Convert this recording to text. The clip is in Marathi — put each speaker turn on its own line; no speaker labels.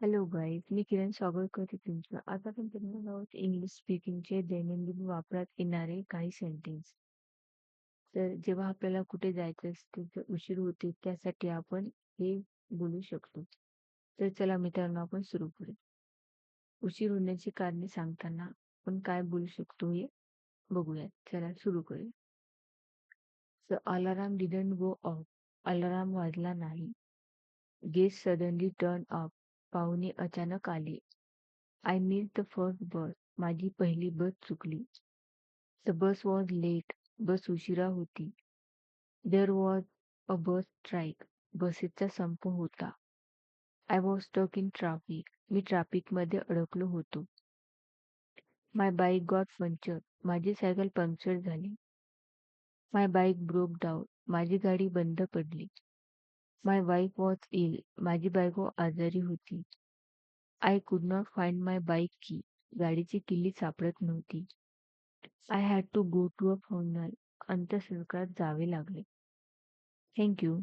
हॅलो गाईज, मी किरण स्वागत करते तुमचं. आता आपण बघणार आहोत इंग्लिश स्पीकिंगचे दैनंदिन वापरात येणारे काही सेंटेन्स. तर जेव्हा आपल्याला कुठे जायचं असते तर उशीर होते त्यासाठी आपण हे बोलू शकतो. तर चला मित्रांनो आपण सुरू करू. उशीर होण्याची कारणे सांगताना आपण काय बोलू शकतो हे बघूयात. चला सुरू करूया. The alarm didn't go off. Alarm वाजला नाही. Guests suddenly turned up. पाहुणे अचानक आले. I missed the first bus. माझी पहिली बस चुकली. The bus was late. बस उशिरा होती. There was a bus strike. बसेचा संप होता. I was stuck in traffic. मी ट्रॅफिकमध्ये अडकलो होतो. My bike got punctured. माझी सायकल पंक्चर झाली. My bike broke down. माझी गाडी बंद पडली. My wife was ill. माझी बायको आजारी होती. I could not find my bike key. गाडीची किल्ली सापडत नव्हती. I had to go to a funeral. अंत्यसंस्कारात जावे लागले. Thank you.